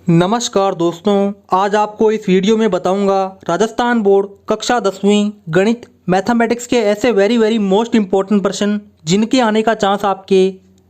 नमस्कार दोस्तों, आज आपको इस वीडियो में बताऊंगा राजस्थान बोर्ड कक्षा 10वीं गणित मैथमेटिक्स के ऐसे वेरी मोस्ट इम्पोर्टेंट प्रश्न जिनके आने का चांस आपके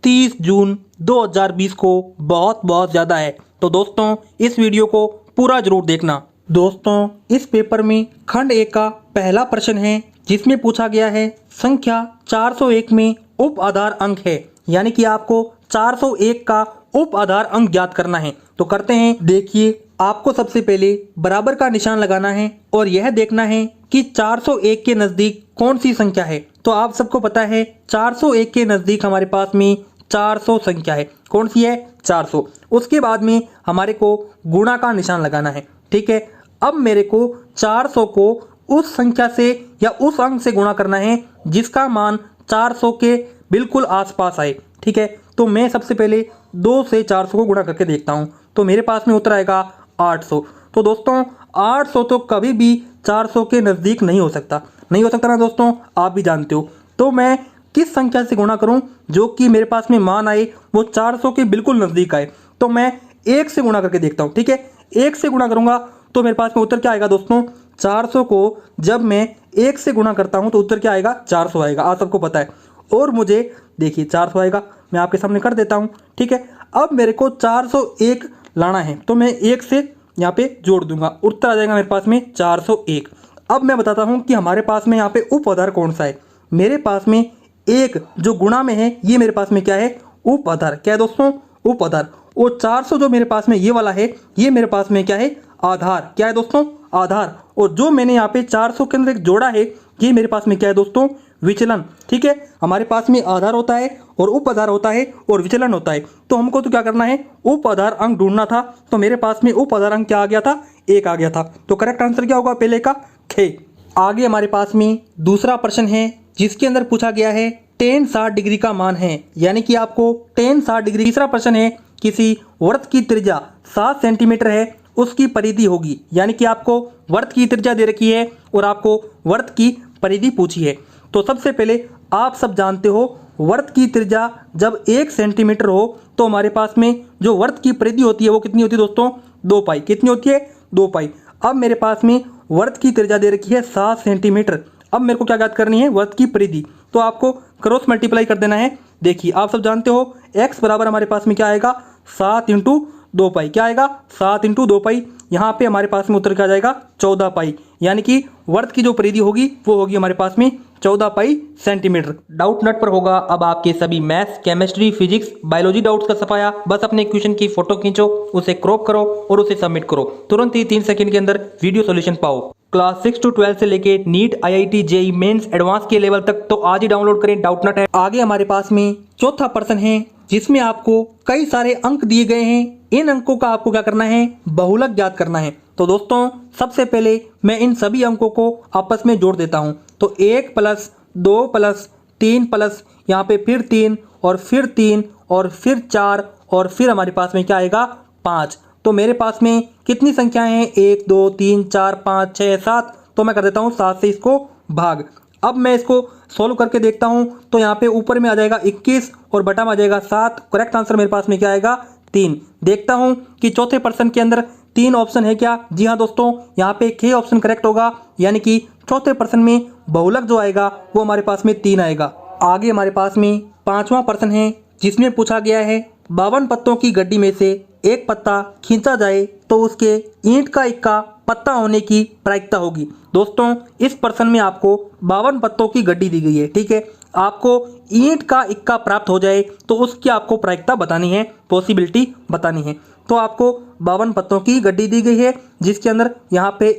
30 जून 2020 को बहुत ज़्यादा है। तो दोस्तों इस वीडियो को पूरा जरूर देखना। दोस्तों इस पेपर में खंड 1 का पहला प्रश्न है जिसमें पूछा गया है संख्या 401 में उप आधार अंक है, यानी कि आपको 401 का उप आधार अंक ज्ञात करना है। तो करते हैं। देखिए, आपको सबसे पहले बराबर का निशान लगाना है और यह देखना है कि 401 के नज़दीक कौन सी संख्या है। तो आप सबको पता है 401 के नज़दीक हमारे पास में 400 संख्या है। कौन सी है? 400। उसके बाद में हमारे को गुणा का निशान लगाना है। ठीक है, अब मेरे को 400 को उस संख्या से या उस अंक से गुणा करना है जिसका मान 400 के बिल्कुल आसपास आए। ठीक है, तो मैं सबसे पहले 2 से 400 को गुणा करके देखता हूँ। तो मेरे पास में उत्तर आएगा 800। तो दोस्तों 800 तो कभी भी 400 के नज़दीक नहीं हो सकता ना दोस्तों, आप भी जानते हो। तो मैं किस संख्या से गुणा करूं जो कि मेरे पास में मान आए वो 400 के बिल्कुल नज़दीक आए। तो मैं 1 से गुणा करके देखता हूं। ठीक है, 1 से गुणा करूंगा तो मेरे पास में उत्तर क्या आएगा दोस्तों? 400 को जब मैं 1 से गुणा करता हूं तो उत्तर क्या आएगा? 400 आएगा। आप सबको पता है। और मुझे देखिए 400 आएगा, मैं आपके सामने कर देता हूं। ठीक है, अब मेरे को 401 लाना है तो मैं 1 से यहाँ पे जोड़ दूंगा, उत्तर आ जाएगा मेरे पास में 401। अब मैं बताता हूँ कि हमारे पास में यहाँ पे उप आधार कौन सा है। मेरे पास में एक जो गुणा में है ये मेरे पास में क्या है? उप आधार। क्या है दोस्तों? उप आधार। और 400 जो मेरे पास में ये वाला है ये मेरे पास में क्या है? आधार। क्या है दोस्तों? आधार। और जो मैंने यहाँ पे 400 के अंदर एक जोड़ा है ये मेरे पास में क्या है दोस्तों? विचलन। ठीक है, हमारे पास में आधार होता है और उप आधार होता है और विचलन होता है। तो हमको तो क्या करना है? उप आधार अंक ढूंढना था। तो मेरे पास में उप आधार अंक क्या आ गया था? 1 आ गया था। तो करेक्ट आंसर क्या होगा? पहले का खे। आगे हमारे पास में दूसरा प्रश्न है जिसके अंदर पूछा गया है tan 60 डिग्री का मान है, यानी कि आपको tan 60 डिग्री। तीसरा प्रश्न है किसी वर्त की त्रिज्या 7 सेंटीमीटर है, उसकी परिधि होगी, यानी कि आपको वर्त की त्रिज्या दे रखी है और आपको वर्त की परिधि पूछी है। तो सबसे पहले आप सब जानते हो वर्त की त्रिज्या जब 1 सेंटीमीटर हो तो हमारे पास में जो वर्त की परिधि होती है वो कितनी होती है दोस्तों? 2 पाई। कितनी होती है? 2 पाई। अब मेरे पास में वर्त की त्रिज्या दे रखी है 7 सेंटीमीटर। अब मेरे को क्या ज्ञात करनी है? वर्त की परिधि। तो आपको क्रॉस मल्टीप्लाई कर देना है। देखिए आप सब जानते हो x बराबर हमारे पास में क्या आएगा? 7 × 2 पाई। क्या आएगा? 7 × 2 पाई। यहाँ पे हमारे पास में उत्तर क्या जाएगा? 14 पाई। यानी कि वर्त की जो परिधि होगी वो होगी हमारे पास में 14 पाई सेंटीमीटर। डाउट नट पर होगा अब आपके सभी maths, chemistry, physics, biology doubts का सफाया। बस अपने क्वेश्चन की फोटो खींचो, उसे क्रॉप करो और उसे सबमिट करो। तुरंत ही 3 सेकंड के अंदर वीडियो सॉल्यूशन पाओ। क्लास 6 to 12 से लेके NEET, IIT, JEE mains, advance के लेवल तक तो आज ही डाउनलोड करें डाउट नट है। आगे हमारे पास में चौथा प्रश्न है जिसमें आपको कई सारे अंक दिए गए हैं। इन अंकों का आपको क्या करना है? बहुलक ज्ञात करना है। तो दोस्तों सबसे पहले मैं इन सभी अंकों को आपस में जोड़ देता हूं। तो 1 + 2 + 3 + यहाँ पे फिर 3 और फिर 3 और फिर 4 और फिर हमारे पास में क्या आएगा? 5। तो मेरे पास में कितनी संख्याएं हैं? 1 2 3 4 5 6 7। तो मैं कर देता हूँ 7 से इसको भाग। अब मैं इसको सॉल्व करके देखता हूँ तो यहाँ पे ऊपर में आ जाएगा 21 और बटा में आ जाएगा 7। करेक्ट आंसर मेरे पास में क्या आएगा? 3। देखता हूँ कि चौथे प्रश्न के अंदर 3 ऑप्शन है क्या? जी हाँ दोस्तों, यहाँ पे खे ऑप्शन करेक्ट होगा, यानी कि चौथे प्रश्न में बहुलक जो आएगा वो हमारे पास में 3 आएगा। आगे हमारे पास में पांचवा प्रश्न है जिसमें पूछा गया है 52 पत्तों की गड्डी में से एक पत्ता खींचा जाए तो उसके ईंट का इक्का पत्ता होने की प्रायिकता होगी। दोस्तों इस प्रश्न में आपको 52 पत्तों की गड्डी दी गई है। ठीक है, आपको ईंट का इक्का प्राप्त हो जाए तो उसकी आपको प्रायिकता बतानी है, पॉसिबिलिटी बतानी है। तो आपको 52 पत्तों की गड्डी दी गई है जिसके अंदर यहाँ पे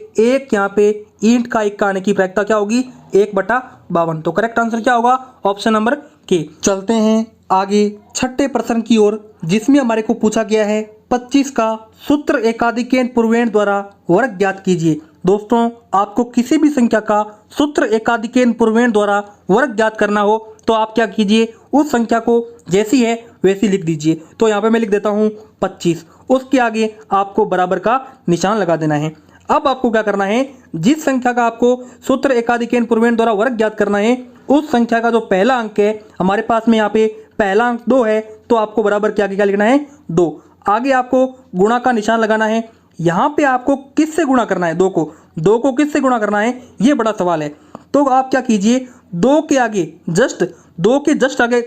ईंट का इक्का आने की प्रायिकता क्या होगी? 1/52। तो करेक्ट आंसर क्या होगा? ऑप्शन नंबर के। चलते हैं आगे छठे प्रश्न की ओर जिसमें हमारे को पूछा गया है 25 का सूत्र एकाधिकेन पूर्वेण द्वारा वर्ग ज्ञात कीजिए। दोस्तों आपको किसी भी संख्या का सूत्र एकाधिकेन पूर्वेण द्वारा वर्ग ज्ञात करना हो तो आप क्या कीजिए? उस संख्या को जैसी है वैसी लिख दीजिए। तो यहाँ पे मैं लिख देता हूँ 25। उसके आगे आपको बराबर का निशान लगा देना है। अब आपको क्या करना है? जिस संख्या का आपको सूत्र एकाधिकेन पूर्वेण द्वारा वर्ग ज्ञात करना है उस संख्या का जो पहला अंक है हमारे पास में यहाँ पे पहला अंक 2 है तो आपको बराबर क्या लिखना है? 2। आगे आपको गुणा का निशान लगाना है। यहाँ पे आपको किससे गुणा करना है? दो को किससे गुणा करना है, ये बड़ा सवाल है। तो आप क्या कीजिए, दो के आगे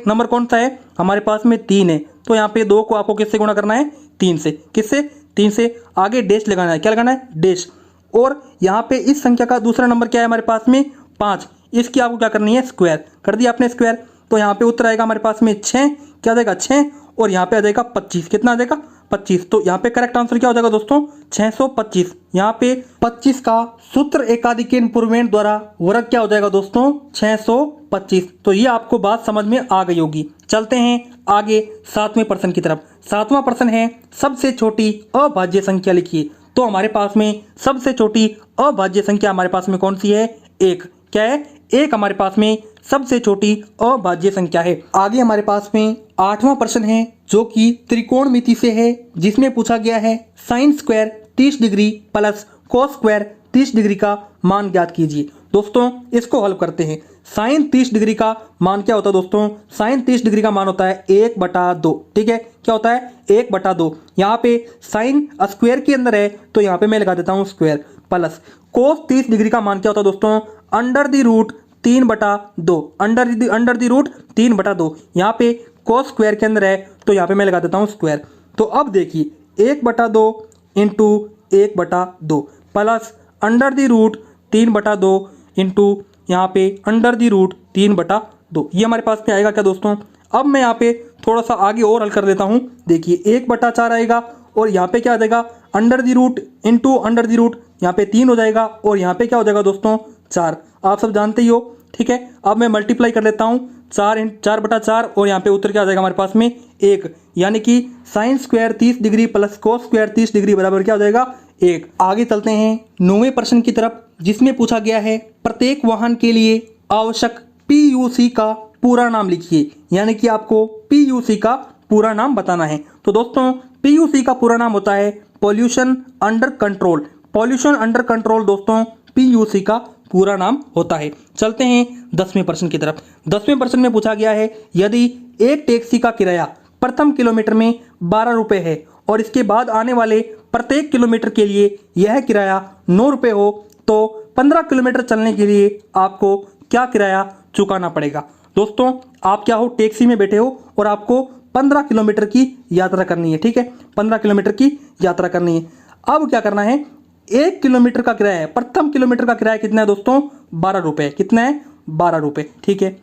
नंबर कौन सा है? हमारे पास में 3 है। तो यहाँ पे 2 को आपको किससे गुणा करना है? 3 से। किससे? 3 से। आगे डैश लगाना है। क्या लगाना है? डैश। और यहाँ पे इस संख्या का दूसरा नंबर क्या है हमारे पास में? 5। इसकी आपको क्या करनी है? स्क्वायर कर दिया आपने स्क्वायर। तो यहाँ पे उत्तर आएगा हमारे पास में 6। क्या आ जाएगा? 6। और यहाँ पे आ जाएगा 25। कितना आ जाएगा? 25। तो यहाँ पे करेक्ट आंसर क्या हो जाएगा दोस्तों? 625। यहाँ पे 25 का सूत्र एकादि के इंप्रूवमेंट द्वारा वर्ग क्या हो जाएगा दोस्तों? 625। तो ये आपको बात समझ में आ गई होगी। चलते हैं आगे 7वें प्रश्न की तरफ। 7वां प्रश्न है, सबसे छोटी अभाज्य संख्या लिखिए। तो हमारे पास में सबसे छोटी अभाज्य संख्या हमारे पास में कौन सी है? 1। क्या है? 1 हमारे पास में सबसे छोटी अभाज्य संख्या है। आगे हमारे पास में 8वां प्रश्न है जो कि त्रिकोणमिति से है, जिसमें पूछा गया है sine square 30 degree plus cos square 30 degree का मान ज्ञात कीजिए। दोस्तों इसको हल करते हैं। साइन 30 डिग्री का मान क्या होता है दोस्तों? साइन 30 डिग्री का मान होता है 1/2। ठीक है, क्या होता है? 1/2। यहाँ पे साइन स्क्वायर के अंदर है तो यहाँ पे मैं लगा देता हूँ स्क्वायर, प्लस कोस 30 डिग्री का मान क्या होता है दोस्तों? Under the root 3/2। Under the root 3/2। यहाँ पे कोस स्क्वायर के अंदर है तो यहाँ पे मैं लगा देता हूँ स्क्वायर। तो अब देखिए 1/2 into 1/2 plus under the root 3/2 into यहाँ पे अंडर द रूट 3/2। ये हमारे पास में आएगा क्या दोस्तों? अब मैं यहाँ पे थोड़ा सा आगे और हल कर देता हूँ। देखिए 1/4 आएगा और यहाँ पे क्या आ जाएगा? Under the root into under the root, यहाँ पे 3 हो जाएगा और यहाँ पे क्या हो जाएगा दोस्तों? 4। आप सब जानते ही हो। ठीक है, अब मैं मल्टीप्लाई कर लेता हूँ। 4/4 और यहाँ पे उत्तर क्या आ जाएगा हमारे पास में? 1। यानी कि sine square 30 degree plus cos square 30 degree बराबर क्या हो जाएगा? 1। आगे चलते हैं 9वें प्रश्न की तरफ, जिसमें पूछा गया है प्रत्येक वाहन के लिए आवश्यक PUC का पूरा नाम लिखिए। यानी कि आपको PUC का पूरा नाम बताना है। तो दोस्तों PUC का पूरा नाम होता है pollution under control. Pollution under control दोस्तों PUC का पूरा नाम होता है। चलते हैं 10वें प्रश्न की तरफ। 10वें प्रश्न में पूछा गया है, यदि एक टैक्सी का किराया प्रथम किलोमीटर में 12 रुपये है और इसके बाद आने वाले प्रत्येक किलोमीटर के लिए यह किराया 9 रुपये हो, तो 15 किलोमीटर चलने के लिए आपको क्या किराया चुकाना पड़ेगा? दोस्तों आप क्या हो? टैक्सी में बैठे हो और आपको 15 किलोमीटर की यात्रा करनी है। ठीक है, 15 किलोमीटर की यात्रा करनी है। अब क्या करना है? 1 किलोमीटर का किराया है, प्रथम किलोमीटर का किराया कितना है दोस्तों? 12 रुपये। कितना है? 12 रुपये। ठीक है,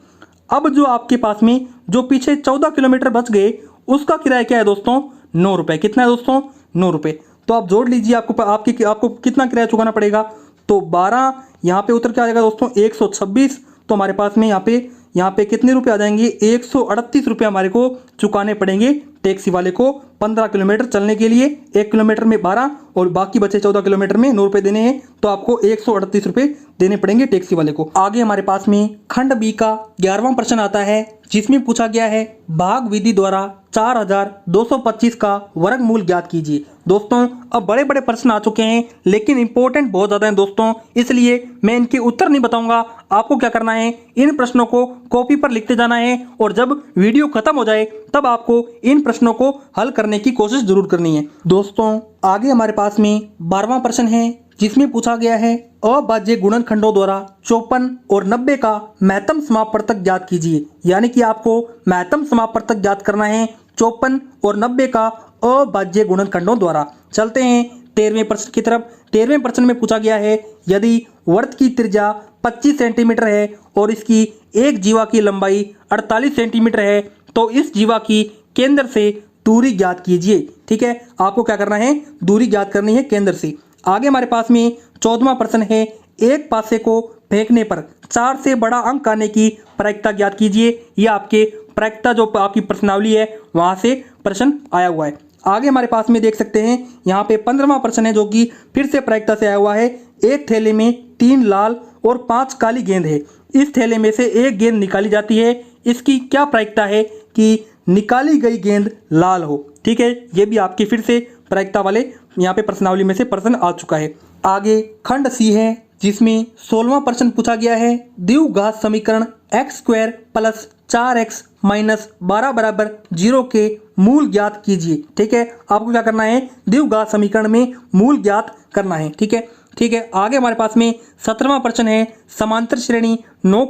अब जो आपके पास में जो पीछे 14 किलोमीटर बच गए उसका किराया क्या है दोस्तों? 9 रुपये। कितना है दोस्तों? 9 रुपये। तो आप जोड़ लीजिए, आपको कितना किराया चुकाना पड़ेगा? तो 12, यहाँ पे उत्तर क्या आ जाएगा दोस्तों? 126। तो हमारे पास में यहाँ पे कितने रुपए आ जाएंगे? 138 रुपये हमारे को चुकाने पड़ेंगे टैक्सी वाले को 15 किलोमीटर चलने के लिए। 1 किलोमीटर में 12 और बाकी बचे 14 किलोमीटर में 9 रुपये देने हैं, तो आपको 138 रुपये देने पड़ेंगे टैक्सी वाले को। आगे हमारे पास में खंड बी का 11वां प्रश्न आता है, जिसमें पूछा गया है भाग विधि द्वारा 4225 का वर्गमूल ज्ञात कीजिए। दोस्तों अब बड़े बड़े प्रश्न आ चुके हैं लेकिन इंपॉर्टेंट बहुत ज़्यादा हैं दोस्तों, इसलिए मैं इनके उत्तर नहीं बताऊंगा। आपको क्या करना है? इन प्रश्नों को कॉपी पर लिखते जाना है और जब वीडियो खत्म हो जाए तब आपको इन प्रश्नों को हल करने की कोशिश जरूर करनी है। दोस्तों आगे हमारे पास में 12वां प्रश्न है, जिसमें पूछा गया है अभाज्य गुणनखंडों द्वारा 54 और 90 का महत्तम समापवर्तक ज्ञात कीजिए। यानी कि आपको महत्तम समापवर्तक ज्ञात करना है 54 और 90 का अभाज्य गुणनखंडों द्वारा। चलते हैं 13वें प्रश्न की तरफ। 13वें प्रश्न में पूछा गया है, यदि वृत्त की त्रिज्या 25 सेंटीमीटर है और इसकी एक जीवा की लंबाई 48 सेंटीमीटर है, तो इस जीवा की केंद्र से दूरी ज्ञात कीजिए। ठीक है, आपको क्या करना है? दूरी ज्ञात करनी है केंद्र से। आगे हमारे पास में 14वां प्रश्न है, एक पासे को फेंकने पर 4 से बड़ा अंक आने की प्रायिकता ज्ञात कीजिए। यह आपके प्रायिकता जो आपकी प्रश्नावली है वहां से प्रश्न आया हुआ है। आगे हमारे पास में देख सकते हैं यहाँ पे 15वां प्रश्न है, जो कि फिर से प्रायिकता से आया हुआ है। एक थैले में 3 लाल और 5 काली गेंद है। इस थैले में से एक गेंद निकाली जाती है। इसकी क्या प्रायिकता है कि निकाली गई गेंद लाल हो? ठीक है, ये भी आपकी फिर से प्रायिकता वाले यहाँ पे प्रश्नावली में से प्रश्न आ चुका है। आगे खंड सी है, जिसमें 16वां प्रश्न पूछा गया है, द्विघात समीकरण x² प्लस 4x माइनस 12 बराबर 0 के मूल ज्ञात कीजिए। ठीक है, आपको क्या करना है, द्विघात समीकरण में मूल ज्ञात करना है। ठीक है, ठीक है। आगे हमारे पास में 17वां प्रश्न है, समांतर श्रेणी 9,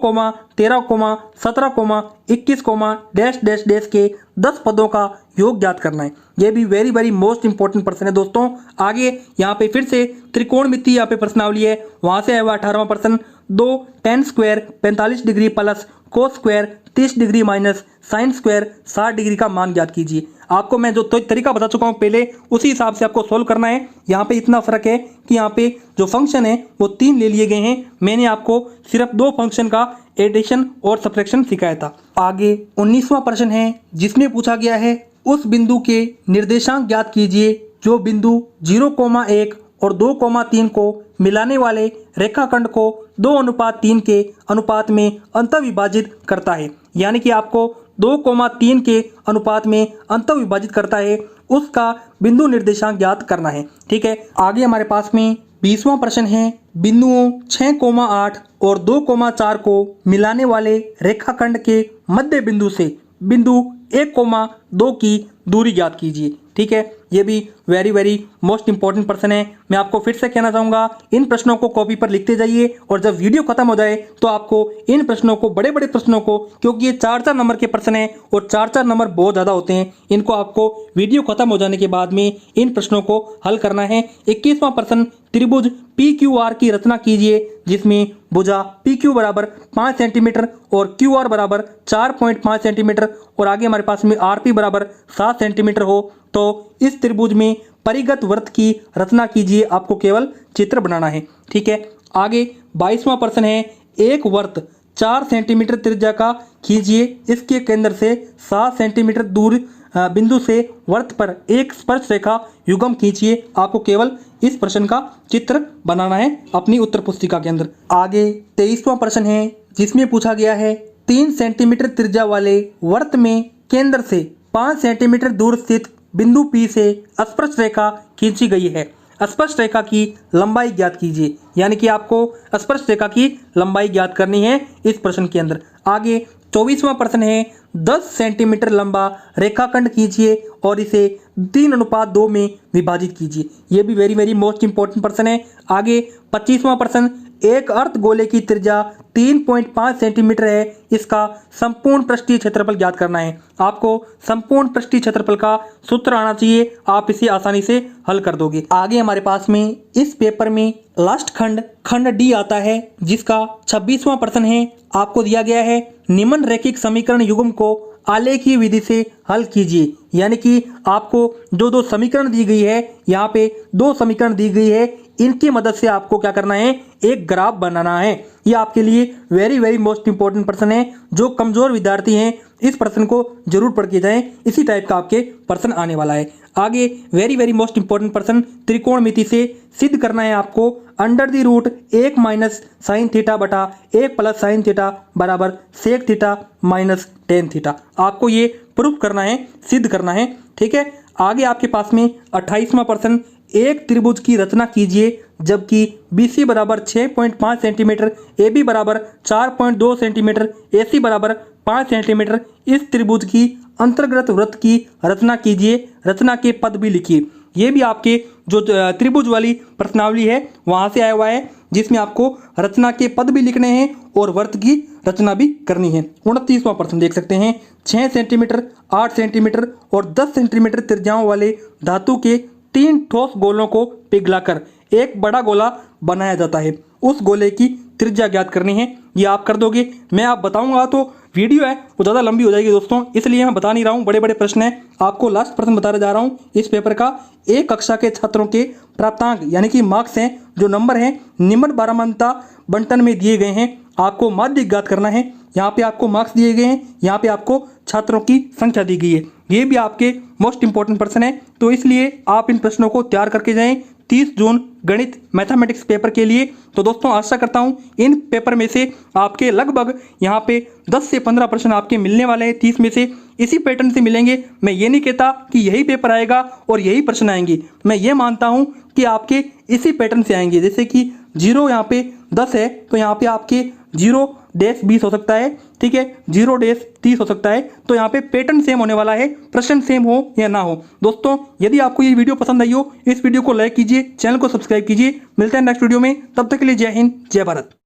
13, 17, 21, डैश डैश डैश के 10 पदों का योग ज्ञात करना है। ये भी वेरी वेरी मोस्ट इंपॉर्टेंट प्रश्न है दोस्तों। आगे यहाँ पे फिर से त्रिकोणमिति यहाँ पे प्रश्नावली है, वहां से आया हुआ 18वां प्रश्न, 2 tan square 45 degree plus cos square 30 degree minus sine square 60 degree का मान ज्ञात कीजिए। आपको मैं जो तरीका बता चुका हूं पहले, उसी हिसाब से आपको सोल्व करना है। यहाँ पे इतना फर्क है कि यहाँ पे जो फंक्शन है वो 3 ले लिए गए हैं, मैंने आपको सिर्फ 2 फंक्शन का एडिशन और सब्ट्रैक्शन सिखाया था। आगे 19वां प्रश्न है, जिसमें पूछा गया है उस बिंदु के निर्देशांक ज्ञात कीजिए जो बिंदु 0,1 और 2,3 को मिलाने वाले रेखाखंड को 2:3 के अनुपात में अंतःविभाजित करता है। यानी कि आपको 2,3 के अनुपात में अंतःविभाजित करता है, उसका बिंदु निर्देशांक ज्ञात करना है। ठीक है, आगे हमारे पास में 20वां प्रश्न है, बिंदुओं 6,8 और 2,4 को मिलाने वाले रेखाखंड के मध्य बिंदु से बिंदु 1,2 की दूरी ज्ञात कीजिए। ठीक है, ये भी वेरी वेरी मोस्ट इंपॉर्टेंट प्रश्न है। मैं आपको फिर से कहना चाहूँगा, इन प्रश्नों को कॉपी पर लिखते जाइए और जब वीडियो खत्म हो जाए तो आपको इन प्रश्नों को, बड़े बड़े प्रश्नों को, क्योंकि ये 4-4 नंबर के प्रश्न हैं और 4-4 नंबर बहुत ज़्यादा होते हैं, इनको आपको वीडियो खत्म हो जाने के बाद में इन प्रश्नों को हल करना है। 21वां प्रश्न, त्रिभुज PQR की रचना कीजिए जिसमें भुजा PQ बराबर 5 सेंटीमीटर और QR बराबर 4.5 सेंटीमीटर और आगे हमारे पास में RP बराबर 7 सेंटीमीटर हो। तो इस त्रिभुज में परिगत वृत्त की रचना कीजिए, आपको केवल चित्र बनाना है। ठीक है, आगे 22वां प्रश्न है, एक वृत्त 4 सेंटीमीटर त्रिज्या का खींचिए, इसके केंद्र से 7 सेंटीमीटर दूर बिंदु से वृत्त पर एक स्पर्श रेखा युग्म खींचिए। आपको केवल इस प्रश्न का चित्र बनाना है अपनी उत्तर पुस्तिका के अंदर। आगे 23वां प्रश्न है, जिसमें पूछा गया है 3 सेंटीमीटर त्रिज्या वाले वृत्त में केंद्र से 5 सेंटीमीटर दूर स्थित बिंदु P से स्पर्श रेखा खींची गई है, स्पर्श रेखा की लंबाई ज्ञात कीजिए। यानी कि आपको स्पर्श रेखा की लंबाई ज्ञात करनी है इस प्रश्न के अंदर। आगे 24वां प्रश्न है, 10 सेंटीमीटर लंबा रेखाखंड खींचिए और इसे 3:2 में विभाजित कीजिए। ये भी वेरी वेरी मोस्ट इंपॉर्टेंट प्रश्न है। आगे 25वां प्रश्न, एक अर्ध गोले की त्रिज्या 3.5 सेंटीमीटर है, इसका संपूर्ण पृष्ठीय क्षेत्रफल ज्ञात करना है। आपको संपूर्ण पृष्ठीय क्षेत्रफल का सूत्र आना चाहिए, आप इसे आसानी से हल कर दोगे। आगे हमारे पास में इस पेपर में लास्ट खंड डी आता है, जिसका 26वां प्रश्न है। आपको दिया गया है निम्न रैखिक समीकरण युग्म को आलेखीय विधि से हल कीजिए। यानी कि आपको जो 2 समीकरण दी गई है, यहाँ पे 2 समीकरण दी गई है, इनकी मदद से आपको क्या करना है, एक ग्राफ बनाना है। ये आपके लिए वेरी वेरी मोस्ट इंपॉर्टेंट प्रश्न है। जो कमजोर विद्यार्थी हैं इस प्रश्न को जरूर पढ़ के जाएं, इसी टाइप का आपके प्रश्न आने वाला है। आगे वेरी वेरी मोस्ट इंपॉर्टेंट प्रश्न, त्रिकोणमिति से सिद्ध करना है आपको √1 माइनस साइन थीटा बटा 1 प्लस साइन थीटा बराबर sec theta minus tan theta. आपको ये प्रूफ करना है, सिद्ध करना है। ठीक है, आगे आपके पास में 28वां प्रश्न, एक त्रिभुज की रचना कीजिए जबकि BC बराबर 6.5 सेंटीमीटर, AB बराबर 4.2 सेंटीमीटर, AC बराबर 5 सेंटीमीटर। इस त्रिभुज की अंतर्गत वृत्त की रचना कीजिए, रचना के पद भी लिखिए। ये भी आपके जो त्रिभुज वाली प्रश्नावली है वहाँ से आया हुआ है, जिसमें आपको रचना के पद भी लिखने हैं और वृत्त की रचना भी करनी है। 29वां प्रश्न देख सकते हैं, 6 सेंटीमीटर, 8 सेंटीमीटर और 10 सेंटीमीटर त्रिज्याओं वाले धातु के 3 ठोस गोलों को पिघलाकर एक बड़ा गोला बनाया जाता है, उस गोले की त्रिज्या ज्ञात करनी है। ये आप कर दोगे। मैं आप बताऊंगा तो वीडियो है वो ज़्यादा लंबी हो जाएगी दोस्तों, इसलिए मैं बता नहीं रहा हूँ। बड़े बड़े प्रश्न हैं, आपको लास्ट प्रश्न बताने जा रहा हूँ इस पेपर का। एक कक्षा के छात्रों के प्राप्तांक यानी कि मार्क्स हैं, जो नंबर हैं निम्न बारहमानता बंटन में दिए गए हैं। आपको माध्य ज्ञात करना है। यहाँ पे आपको मार्क्स दिए गए हैं, यहाँ पे आपको छात्रों की संख्या दी गई है। ये भी आपके मोस्ट इंपॉर्टेंट प्रश्न है, तो इसलिए आप इन प्रश्नों को तैयार करके जाएं 30 जून गणित मैथमेटिक्स पेपर के लिए। तो दोस्तों आशा करता हूँ इन पेपर में से आपके लगभग यहाँ पे 10 से 15 प्रश्न आपके मिलने वाले हैं, 30 में से इसी पैटर्न से मिलेंगे। मैं ये नहीं कहता कि यही पेपर आएगा और यही प्रश्न आएंगे, मैं ये मानता हूँ कि आपके इसी पैटर्न से आएंगे। जैसे कि 0 यहाँ पे 10 है तो यहाँ पे आपके 0-20 हो सकता है, ठीक है, 0 डेज 30 हो सकता है। तो यहाँ पे पैटर्न सेम होने वाला है, प्रश्न सेम हो या ना हो। दोस्तों यदि आपको ये वीडियो पसंद आई हो, इस वीडियो को लाइक कीजिए, चैनल को सब्सक्राइब कीजिए। मिलते हैं नेक्स्ट वीडियो में, तब तक के लिए जय हिंद, जय भारत।